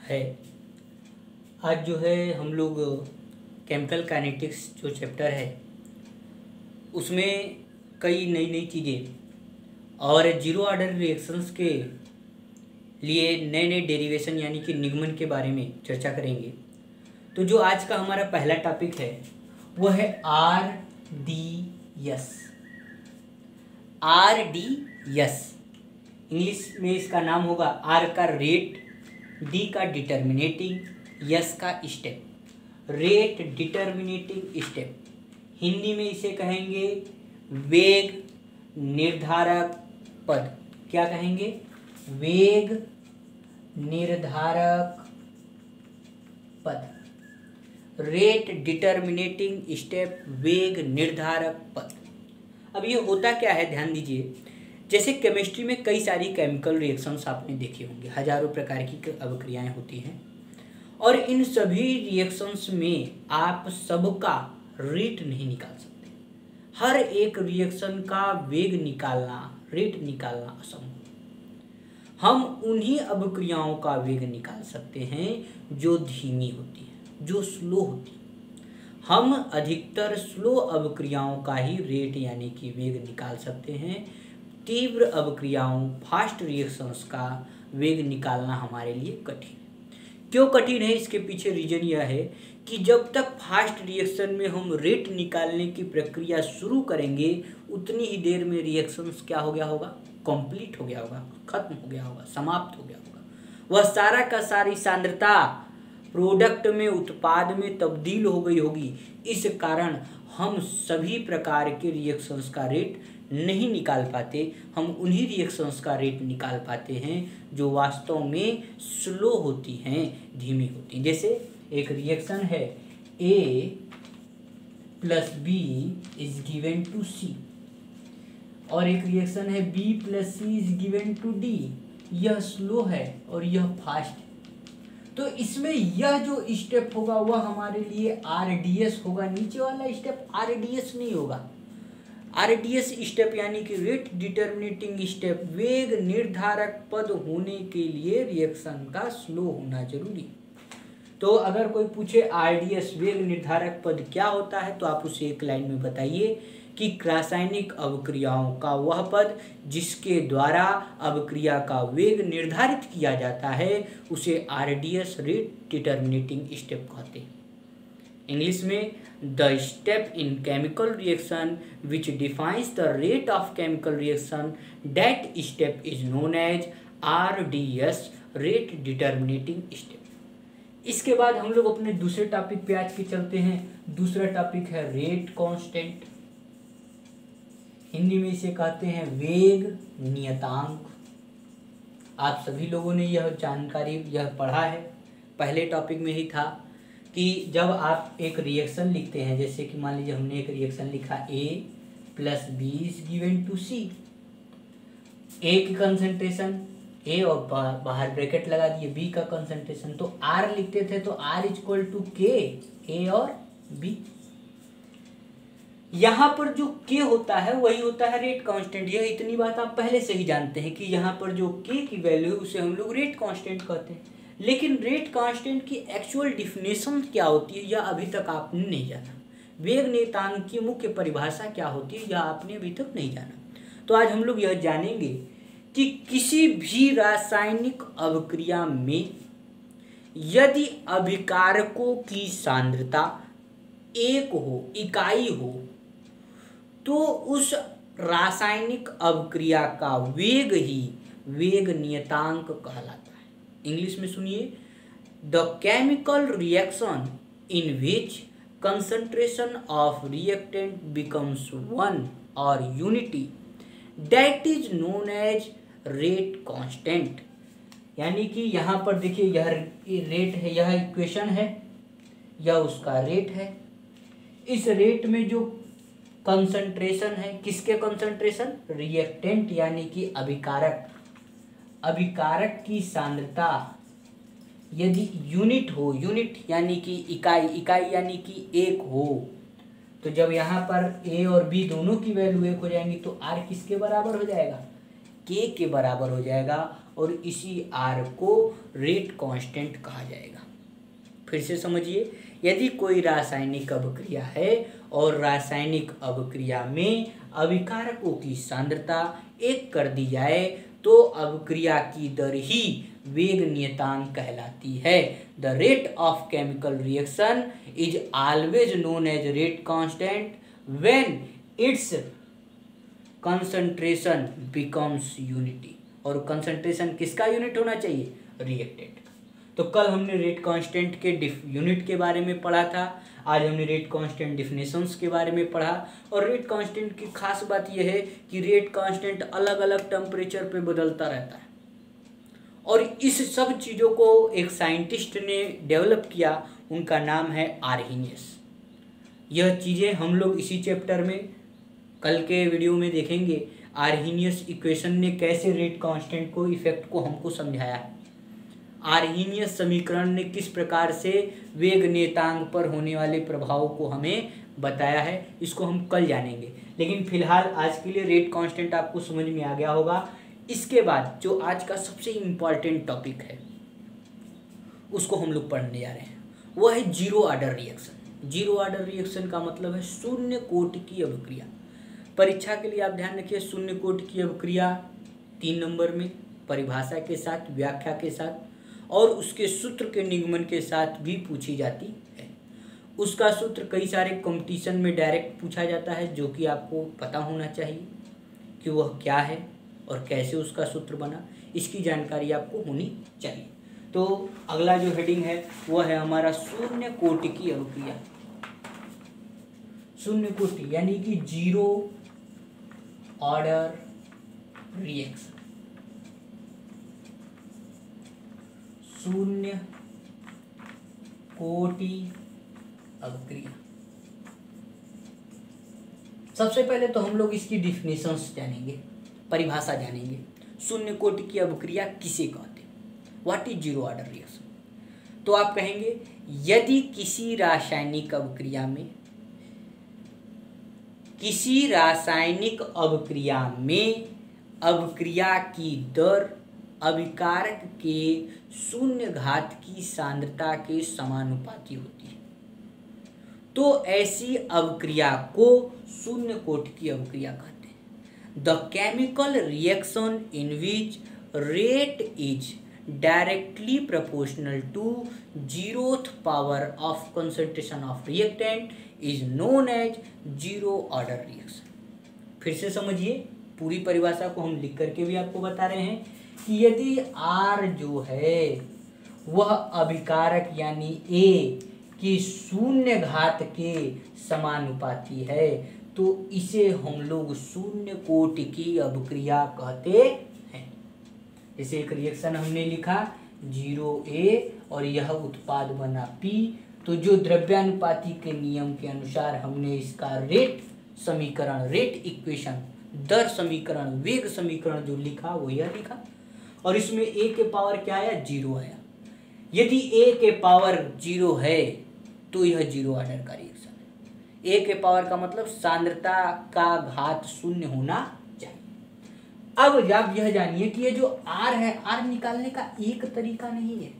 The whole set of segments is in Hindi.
है। आज जो है हम लोग केमिकल काइनेटिक्स जो चैप्टर है उसमें कई नई नई चीज़ें और जीरो ऑर्डर रिएक्शंस के लिए नए नए डेरिवेशन यानी कि निगमन के बारे में चर्चा करेंगे। तो जो आज का हमारा पहला टॉपिक है वो है RDS। RDS इंग्लिश में इसका नाम होगा R का रेट, D का डिटर्मिनेटिंग, S का step. Rate determining step, Hindi में इसे कहेंगे वेग निर्धारक पद। क्या कहेंगे? वेग निर्धारक पद। रेट डिटर्मिनेटिंग स्टेप, वेग निर्धारक पद। अब ये होता क्या है, ध्यान दीजिए। जैसे केमिस्ट्री में कई सारी केमिकल रिएक्शंस आपने देखे होंगे, हजारों प्रकार की अभिक्रियाएं होती हैं और इन सभी रिएक्शंस में आप सबका रेट नहीं निकाल सकते। हर एक रिएक्शन का वेग निकालना, रेट निकालना असंभव। हम उन्हीं अभिक्रियाओं का वेग निकाल सकते हैं जो धीमी होती है, जो स्लो होती है। हम अधिकतर स्लो अभिक्रियाओं का ही रेट यानी कि वेग निकाल सकते हैं। तीव्र अभिक्रियाओं, फास्ट रिएक्शंस का वेग निकालना हमारे लिए कठिन। क्यों कठिन है? इसके पीछे रीजन यह है कि जब तक फास्ट रिएक्शन में हम रेट निकालने की प्रक्रिया शुरू करेंगे उतनी ही देर में रिएक्शंस क्या हो गया होगा? कंप्लीट हो गया होगा, खत्म हो गया होगा, समाप्त हो गया होगा। वह सारा का सारी सांद्रता प्रोडक्ट में, उत्पाद में तब्दील हो गई होगी। इस कारण हम सभी प्रकार के रिएक्शंस का रेट नहीं निकाल पाते। हम उन्हीं रिएक्शंस का रेट निकाल पाते हैं जो वास्तव में स्लो होती हैं, धीमी होती हैं। जैसे एक रिएक्शन है A + B = C और एक रिएक्शन है B + C = D। यह स्लो है और यह फास्ट है। तो इसमें यह जो स्टेप होगा वह हमारे लिए RDS होगा। नीचे वाला स्टेप RDS नहीं होगा। RDS स्टेप यानी कि रेट डिटर्मिनेटिंग स्टेप, वेग निर्धारक पद होने के लिए रिएक्शन का स्लो होना जरूरी। तो अगर कोई पूछे RDS वेग निर्धारक पद क्या होता है तो आप उसे एक लाइन में बताइए कि रासायनिक अभिक्रियाओं का वह पद जिसके द्वारा अभिक्रिया का वेग निर्धारित किया जाता है उसे RDS रेट डिटर्मिनेटिंग स्टेप कहते हैं। इंग्लिश में the step in chemical reaction which defines the rate of chemical reaction, that step is known as RDS rate determining step. इसके बाद हम लोग अपने दूसरे टॉपिक पे आज के चलते हैं। दूसरा टॉपिक है रेट कांस्टेंट। हिंदी में इसे कहते हैं वेग नियतांक। आप सभी लोगों ने यह जानकारी, यह पढ़ा है, पहले टॉपिक में ही था कि जब आप एक रिएक्शन लिखते हैं, जैसे कि मान लीजिए हमने एक रिएक्शन लिखा A + B = C। A की कंसंट्रेशन A और बाहर ब्रैकेट लगा दिए B का कंसंट्रेशन, तो R लिखते थे तो R = K, A और B। यहाँ पर जो K होता है वही होता है रेट कांस्टेंट। यह इतनी बात आप पहले से ही जानते हैं कि यहाँ पर जो K की वैल्यू है उसे हम लोग रेट कांस्टेंट कहते हैं। लेकिन रेट कांस्टेंट की एक्चुअल डिफिनेशन क्या होती है यह अभी तक आपने नहीं जाना। वेग नियतांक की मुख्य परिभाषा क्या होती है यह आपने अभी तक नहीं जाना। तो आज हम लोग यह जानेंगे कि किसी भी रासायनिक अभिक्रिया में यदि अभिकारकों की सांद्रता 1 हो, इकाई हो, तो उस रासायनिक अभिक्रिया का वेग ही वेग नियतांक कहलाता है। इंग्लिश में सुनिए, the chemical reaction in which concentration of reactant becomes 1 और unity, that is known as rate constant. यानी कि यहाँ पर देखिए यह रेट है, यह इक्वेशन है, यह उसका रेट है। इस रेट में जो कंसंट्रेशन है, किसके कंसंट्रेशन? रिएक्टेंट यानी कि अभिकारक। अभिकारक की सांद्रता यदि यूनिट हो, यूनिट यानी कि इकाई, इकाई यानी कि 1 हो, तो जब यहाँ पर A और B दोनों की वैल्यू 1 हो जाएंगी तो R किसके बराबर हो जाएगा? के बराबर हो जाएगा और इसी आर को रेट कांस्टेंट कहा जाएगा। फिर से समझिए, यदि कोई रासायनिक अभिक्रिया है और रासायनिक अभिक्रिया में अभिकारकों की सांद्रता 1 कर दी जाए तो अभिक्रिया की दर ही वेग नियतांक कहलाती है। The rate of chemical reaction is always known as rate constant when its concentration becomes unity. और कंसंट्रेशन किसका यूनिट होना चाहिए? रिएक्टेंट। तो कल हमने रेट कांस्टेंट के यूनिट के बारे में पढ़ा था, आज हमने रेट कांस्टेंट डिफिनेशंस के बारे में पढ़ा। और रेट कांस्टेंट की खास बात यह है कि रेट कांस्टेंट अलग अलग टेम्परेचर पे बदलता रहता है और इस सब चीज़ों को एक साइंटिस्ट ने डेवलप किया, उनका नाम है आर्हीनियस। यह चीज़ें हम लोग इसी चैप्टर में कल के वीडियो में देखेंगे। आर्हीनियस इक्वेशन ने कैसे रेट कांस्टेंट को इफेक्ट को हमको समझाया है, आर्हीनियस समीकरण ने किस प्रकार से वेग नियतांक पर होने वाले प्रभाव को हमें बताया है, इसको हम कल जानेंगे। लेकिन फिलहाल आज के लिए रेट कांस्टेंट आपको समझ में आ गया होगा। इसके बाद जो आज का सबसे इम्पॉर्टेंट टॉपिक है उसको हम लोग पढ़ने जा रहे हैं, वो है zero order reaction. Zero order reaction का मतलब है शून्य कोटि की अभिक्रिया। परीक्षा के लिए आप ध्यान रखिए, शून्य कोटि की अभिक्रिया 3 नंबर में परिभाषा के साथ, व्याख्या के साथ और उसके सूत्र के निगमन के साथ भी पूछी जाती है। उसका सूत्र कई सारे कंपटीशन में डायरेक्ट पूछा जाता है, जो कि आपको पता होना चाहिए कि वह क्या है और कैसे उसका सूत्र बना, इसकी जानकारी आपको होनी चाहिए। तो अगला जो हेडिंग है वह है हमारा शून्य कोटि की अभिक्रिया। शून्य कोटि यानी कि जीरो ऑर्डर रिएक्शन। शून्य कोटि अभिक्रिया। सबसे पहले तो हम लोग इसकी डिफिनेशंस जानेंगे, परिभाषा जानेंगे। शून्य कोटि की अभिक्रिया किसे कहते हैं? What is zero order reaction? तो आप कहेंगे यदि किसी रासायनिक अभिक्रिया में अभिक्रिया की दर अभिकारक के शून्य घात की सांद्रता के समानुपाती होती है तो ऐसी अभिक्रिया को शून्य कोटि की अभिक्रिया कहते हैं। The chemical reaction in which rate is directly proportional to zeroth power of concentration of reactant is known as zero order reaction. फिर से समझिए, पूरी परिभाषा को हम लिख करके भी आपको बता रहे हैं कि यदि R जो है वह अभिकारक यानी A की शून्य घात के समानुपाती है तो इसे हम लोग शून्य कोटि की अभिक्रिया कहते हैं। जैसे एक रिएक्शन हमने लिखा 0A और यह उत्पाद बना P, तो जो द्रव्यानुपाती के नियम के अनुसार हमने इसका रेट समीकरण, रेट इक्वेशन, दर समीकरण, वेग समीकरण जो लिखा वो यह लिखा और इसमें A के पावर क्या आया? 0 आया। यदि A के पावर 0 है तो यह जीरो ऑर्डर का रिएक्शन है। A के पावर का मतलब सांद्रता का घात 0 होना चाहिए। अब आप यह जानिए कि ये जो R है, R निकालने का एक तरीका नहीं है।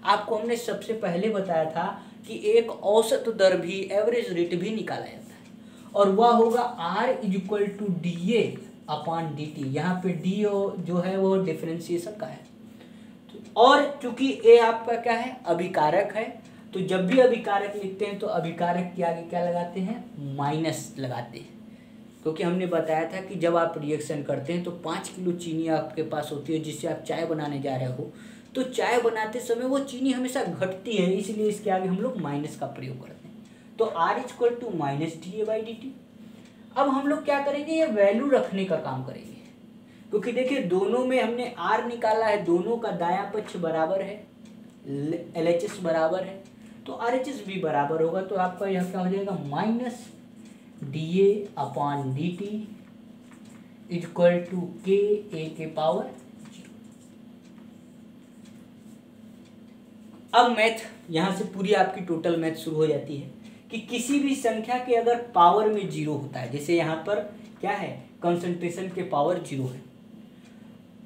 आपको हमने सबसे पहले बताया था कि एक औसत दर भी, एवरेज रेट भी निकाला जाता है और वह होगा R equal to DA upon DT। यहाँ पे D जो है वो डिफरेंशिएशन का है और चूंकि A आपका क्या है? अभिकारक है, तो जब भी अभिकारक लिखते हैं तो अभिकारक के आगे क्या लगाते हैं? माइनस लगाते हैं, क्योंकि हमने बताया था कि जब आप रिएक्शन करते हैं तो 5 किलो चीनी आपके पास होती है जिससे आप चाय बनाने जा रहे हो, तो चाय बनाते समय वो चीनी हमेशा घटती है, इसलिए इसके आगे हम लोग माइनस का प्रयोग करते हैं। तो R equal to minus DA/dt। अब हम लोग क्या करेंगे? ये वैल्यू रखने का काम करेंगे, क्योंकि देखिए दोनों में हमने R निकाला है, दोनों का दायां पक्ष बराबर है, LHS बराबर है, तो RHS भी बराबर होगा। तो आपका यह क्या हो जाएगा? Minus DA/dt equal to KA के पावर 0। अब मैथ यहाँ से पूरी आपकी टोटल मैथ शुरू हो जाती है कि किसी भी संख्या के अगर पावर में 0 होता है, जैसे यहाँ पर क्या है? कंसंट्रेशन के पावर 0 है,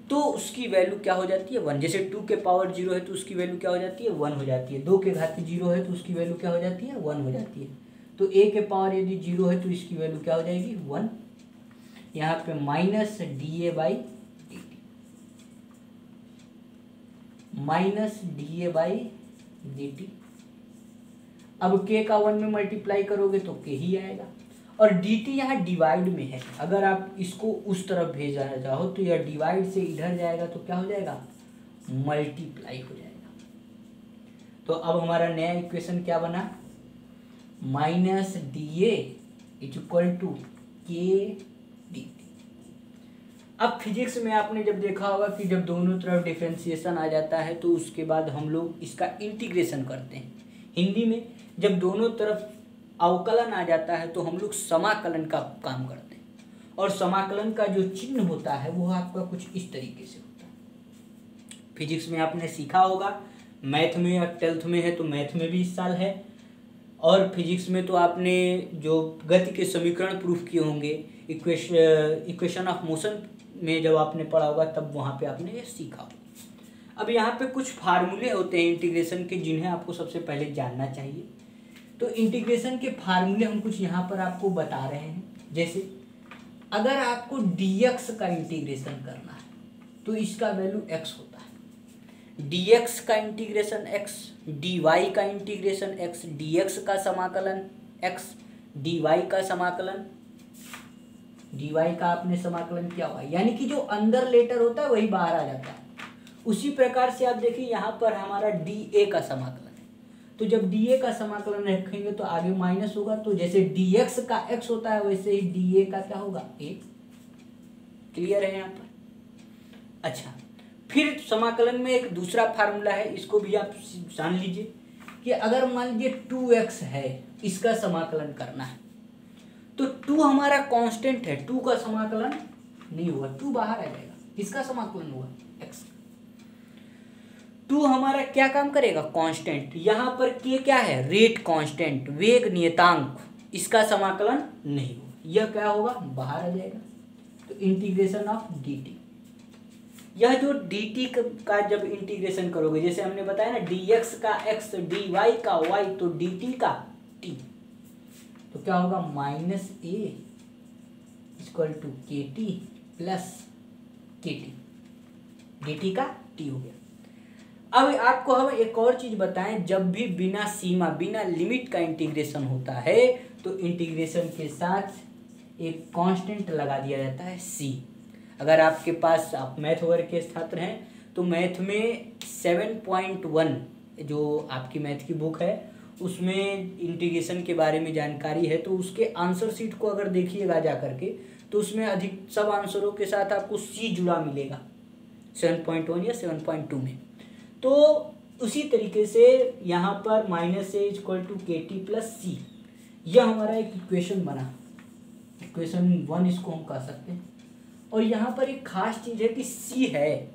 तो उसकी वैल्यू क्या हो जाती है 1। जैसे 2 के पावर 0 है तो उसकी वैल्यू क्या हो जाती है 1 हो जाती है। 2 के घात 0 है तो उसकी वैल्यू क्या हो जाती है 1 हो जाती है। तो a के पावर यदि 0 है तो इसकी वैल्यू क्या हो जाएगी 1। यहाँ पे minus D A by D T, minus D A by D T. अब k का 1 में मल्टीप्लाई करोगे तो k ही आएगा। और dt यहाँ डिवाइड में है, अगर आप इसको उस तरफ भेजना चाहो तो यह डिवाइड से इधर जाएगा तो क्या हो जाएगा मल्टीप्लाई हो जाएगा। तो अब हमारा नया इक्वेशन क्या बना, minus D A is equal to K D T. अब फिजिक्स में आपने जब देखा होगा कि जब दोनों तरफ डिफरेंशिएशन आ जाता है तो उसके बाद हम लोग इसका इंटीग्रेशन करते हैं। हिंदी में जब दोनों तरफ अवकलन आ जाता है तो हम लोग समाकलन का काम करते हैं, और समाकलन का जो चिन्ह होता है वो आपका कुछ इस तरीके से होता है। फिजिक्स में आपने सीखा होगा, मैथ में या 12th में है तो मैथ में भी इस साल है, और फिजिक्स में तो आपने जो गति के समीकरण प्रूफ किए होंगे, इक्वेशन ऑफ मोशन में जब आपने पढ़ा होगा तब वहाँ पे आपने ये सीखा होगा। अब यहाँ पे कुछ फार्मूले होते हैं इंटीग्रेशन के जिन्हें आपको सबसे पहले जानना चाहिए। तो इंटीग्रेशन के फार्मूले हम कुछ यहाँ पर आपको बता रहे हैं। जैसे अगर आपको dx का इंटीग्रेशन करना है तो इसका वैल्यू x होता है, dx का इंटीग्रेशन x, dy का इंटीग्रेशन x, dx का समाकलन x, dy का समाकलन, dy का आपने समाकलन किया हुआ, यानी कि जो अंदर लेटर होता है वही बाहर आ जाता है। उसी प्रकार से आप देखिए यहाँ पर हमारा dA का समाकलन, तो जब dA का समाकलन रखेंगे तो आगे माइनस होगा, तो जैसे dx का x होता है वैसे ही dA का क्या होगा a। क्लियर है यहाँ पर। अच्छा, फिर समाकलन में एक दूसरा फार्मूला है, इसको भी आप जान लीजिए कि अगर मान लीजिए 2x है, इसका समाकलन करना है तो 2 हमारा कांस्टेंट है, 2 का समाकलन नहीं हुआ, 2 बाहर आ जाएगा, इसका समाकलन हुआ x। 2 हमारा क्या काम करेगा कांस्टेंट, यहाँ पर k क्या है रेट कांस्टेंट, वेग नियतांक, इसका समाकलन नहीं होगा, यह क्या होगा बाहर आ जाएगा। तो इंटीग्रेशन ऑफ dt, यह जो dt का जब इंटीग्रेशन करोगे, जैसे हमने बताया ना dx का x, dy का y, तो dt का t, तो क्या होगा माइनस a इक्वल टू के टी प्लस के टी, dt का t हो गया। अब आपको हम एक और चीज बताएं, जब भी बिना सीमा बिना लिमिट का इंटीग्रेशन होता है तो इंटीग्रेशन के साथ एक कांस्टेंट लगा दिया जाता है c। अगर आपके पास आप मैथ वर्ग के छात्र हैं तो मैथ में 7.1 जो आपकी मैथ की बुक है उसमें इंटीग्रेशन के बारे में जानकारी है, तो उसके आंसर शीट को अगर देखिएगा जा करके तो उसमें अधिक सब आंसरों के साथ आपको c जुड़ा मिलेगा 7.1 या 7.2 में। तो उसी तरीके से यहाँ पर माइनस ए इक्वल टू के टी प्लस सी, यह हमारा एक इक्वेशन बना, इक्वेशन 1 इसको हम कह सकते हैं। और यहाँ पर एक खास चीज़ है कि c है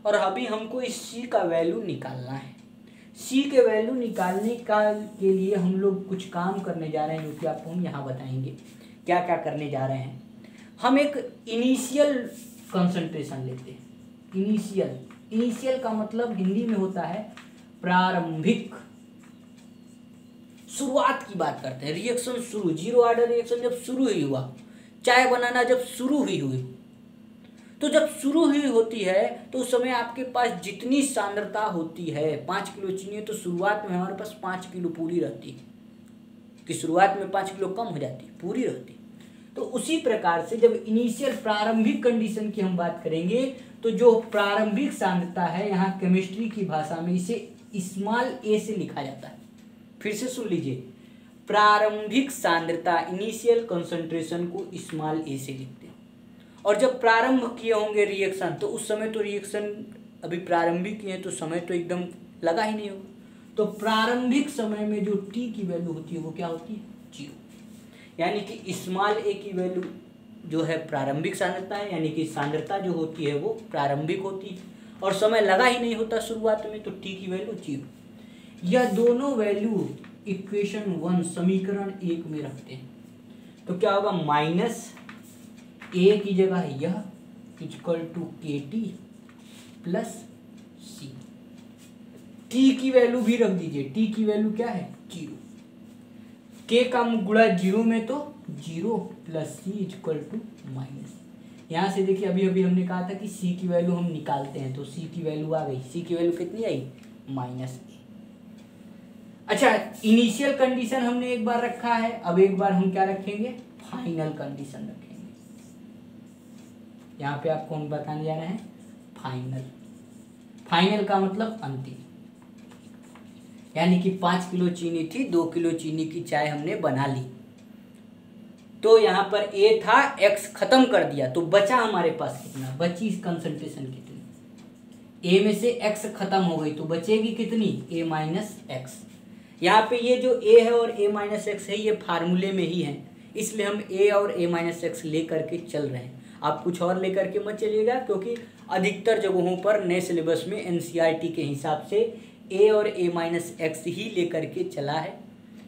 और अभी हमको इस c का वैल्यू निकालना है। c के वैल्यू निकालने के लिए हम लोग कुछ काम करने जा रहे हैं जो कि आपको हम यहाँ बताएंगे क्या क्या करने जा रहे हैं। हम एक इनिशियल कंसंट्रेशन लेते हैं। इनिशियल का मतलब हिंदी में होता है प्रारंभिक, शुरुआत की बात करते हैं। रिएक्शन शुरू, जीरो ऑर्डर रिएक्शन जब शुरू ही हुआ, चाय बनाना जब शुरू हुई, तो जब शुरू ही होती है तो उस समय आपके पास जितनी सांद्रता होती है 5 किलो चीनी है तो शुरुआत में हमारे पास 5 किलो पूरी रहती है, कि शुरुआत में 5 किलो कम हो जाती है, पूरी रहती है। तो उसी प्रकार से जब इनिशियल प्रारंभिक कंडीशन की हम बात करेंगे तो जो प्रारंभिक सांद्रता है यहाँ केमिस्ट्री की भाषा में इसे स्मॉल a से लिखा जाता है। फिर से सुन लीजिए, प्रारंभिक सांद्रता इनिशियल कंसंट्रेशन को स्मॉल a से लिखते हैं। और जब प्रारंभ किए होंगे रिएक्शन तो उस समय तो रिएक्शन अभी प्रारंभिक किए हैं तो समय तो एकदम लगा ही नहीं होगा, तो प्रारंभिक समय में जो t की वैल्यू होती है वो क्या होती है 0, यानी कि स्मॉल a की वैल्यू जो है प्रारंभिक सांद्रता है, यानी कि सांद्रता जो होती है वो प्रारंभिक होती है और समय लगा ही नहीं होता शुरुआत में, तो t की वैल्यू 0। यह दोनों वैल्यू इक्वेशन 1 समीकरण 1 में रखते हैं तो क्या होगा माइनस a की जगह यह इक्वल टू के टी प्लस सी। टी की वैल्यू भी रख दीजिए, टी की वैल्यू क्या है 0। के का गुणा 0 में तो 0 plus C equal to minus. यहाँ से देखिए अभी अभी हमने कहा था कि सी की वैल्यू हम निकालते हैं, तो सी की वैल्यू आ गई। सी की वैल्यू कितनी आई -a। अच्छा, इनिशियल कंडीशन हमने एक बार रखा है, अब एक बार हम क्या रखेंगे फाइनल कंडीशन रखेंगे। यहाँ पे आपको हम बताने जा रहे हैं फाइनल। फाइनल का मतलब अंतिम, यानी कि 5 किलो चीनी थी, 2 किलो चीनी की चाय हमने बना ली, तो यहाँ पर ए था, एक्स खत्म कर दिया, तो बचा हमारे पास कितना, बची कंसंट्रेशन कितनी, ए में से एक्स खत्म हो गई तो बचेगी कितनी ए माइनस एक्स। यहाँ पे ये जो ए है और ए माइनस एक्स है ये फार्मूले में ही है, इसलिए हम ए और ए माइनस एक्स ले करके चल रहे हैं। आप कुछ और ले करके मत चलिएगा, क्योंकि अधिकतर जगहों पर नए सिलेबस में एनसीईआरटी के हिसाब से ए और ए माइनस एक्स ही ले करके चला है,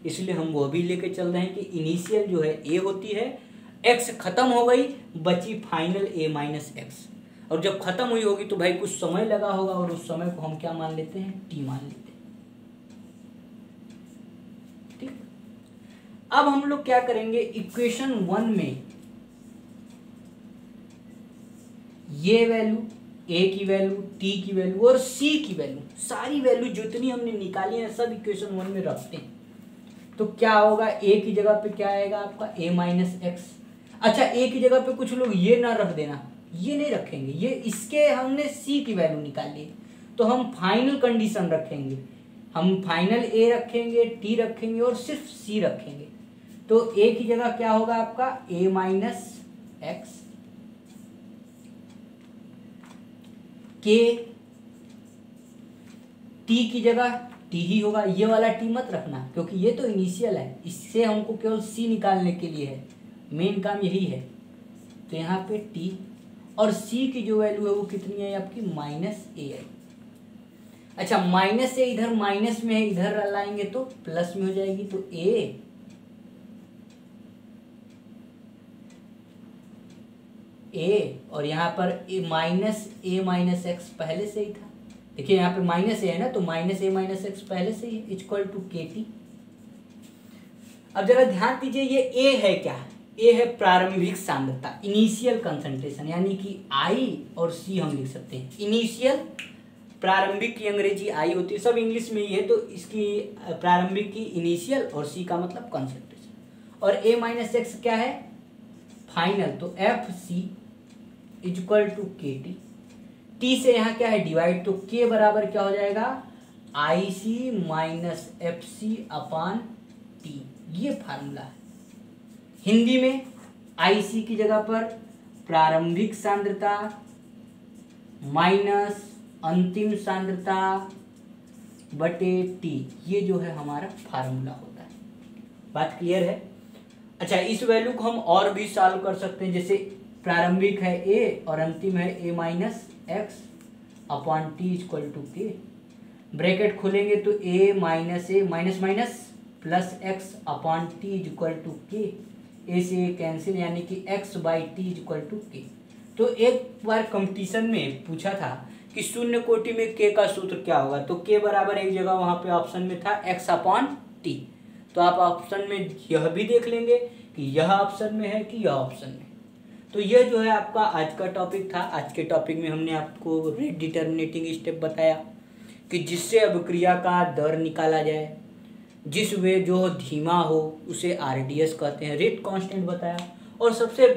इसलिए हम वो भी लेके चल रहे हैं कि इनिशियल जो है ए होती है, एक्स खत्म हो गई, बची फाइनल ए माइनस एक्स, और जब खत्म हुई होगी तो भाई कुछ समय लगा होगा, और उस समय को हम क्या मान लेते हैं टी मान लेते हैं। ठीक, अब हम लोग क्या करेंगे, इक्वेशन 1 में ये वैल्यू, ए की वैल्यू, टी की वैल्यू और सी की वैल्यू, सारी वैल्यू जितनी हमने निकाली है सब इक्वेशन 1 में रखते हैं, तो क्या होगा, ए की जगह पे क्या आएगा आपका ए माइनस एक्स। अच्छा, ए की जगह पे कुछ लोग ये ना रख देना, ये नहीं रखेंगे, ये इसके हमने सी की वैल्यू निकाली है, तो हम फाइनल कंडीशन रखेंगे, हम फाइनल ए रखेंगे, टी रखेंगे और सिर्फ सी रखेंगे। तो ए की जगह क्या होगा आपका ए माइनस एक्स, के, टी की जगह टी ही होगा, ये वाला टी मत रखना क्योंकि ये तो इनिशियल है, इससे हमको केवल सी निकालने के लिए है, मेन काम यही है। तो यहाँ पे टी और सी की जो वैल्यू है वो कितनी है आपकी -a है। अच्छा, माइनस ए इधर माइनस में है, इधर लाएंगे तो प्लस में हो जाएगी, तो ए और यहाँ पर ए माइनस एक्स पहले से ही था, देखिए यहाँ पे माइनस ए है ना, तो -a माइनस एक्स पहले से ही इक्वल टू के टी। अब जरा ध्यान दीजिए, ये ए है क्या, ए है प्रारंभिक सांद्रता, इनिशियल कंसंट्रेशन, यानी कि आई और सी हम लिख सकते हैं। इनिशियल, प्रारंभिक की अंग्रेजी आई होती है, सब इंग्लिश में ही है, तो इसकी प्रारंभिक की इनिशियल और सी का मतलब कंसंट्रेशन, और ए माइनस एक्स क्या है फाइनल, तो एफ सी इक्वल टू के टी। टी से यहाँ क्या है डिवाइड, तो के बराबर क्या हो जाएगा आई सी माइनस एफ सी अपान टी, ये फार्मूला है। हिंदी में आई सी की जगह पर प्रारंभिक सांद्रता माइनस अंतिम सांद्रता बटे टी, ये जो है हमारा फार्मूला होता है। बात क्लियर है? अच्छा, इस वैल्यू को हम और भी सॉल्व कर सकते हैं, जैसे प्रारंभिक है ए और अंतिम है A minus X upon T equal to K, bracket खोलेंगे तो A minus A minus minus plus X upon T equal to K, A से ए कैंसिल, यानी कि X by T equal to K. तो एक बार कंपटीशन में पूछा था कि शून्य कोटि में के का सूत्र क्या होगा, तो के बराबर एक जगह वहाँ पे ऑप्शन में था एक्स अपॉन टी, तो आप ऑप्शन में यह भी देख लेंगे कि यह ऑप्शन में है कि यह ऑप्शन में। तो यह जो है आपका आज का टॉपिक था। आज के टॉपिक में हमने आपको रेट डिटर्मिनेटिंग स्टेप बताया कि जिससे अभिक्रिया का दर निकाला जाए, जिस वे जो धीमा हो उसे आरडीएस कहते हैं, रेट कांस्टेंट बताया, और सबसे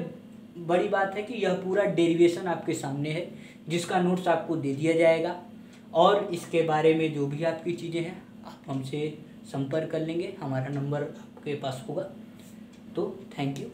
बड़ी बात है कि यह पूरा डेरिवेशन आपके सामने है जिसका नोट्स आपको दे दिया जाएगा, और इसके बारे में जो भी आपकी चीज़ें हैं आप हमसे संपर्क कर लेंगे, हमारा नंबर आपके पास होगा। तो थैंक यू।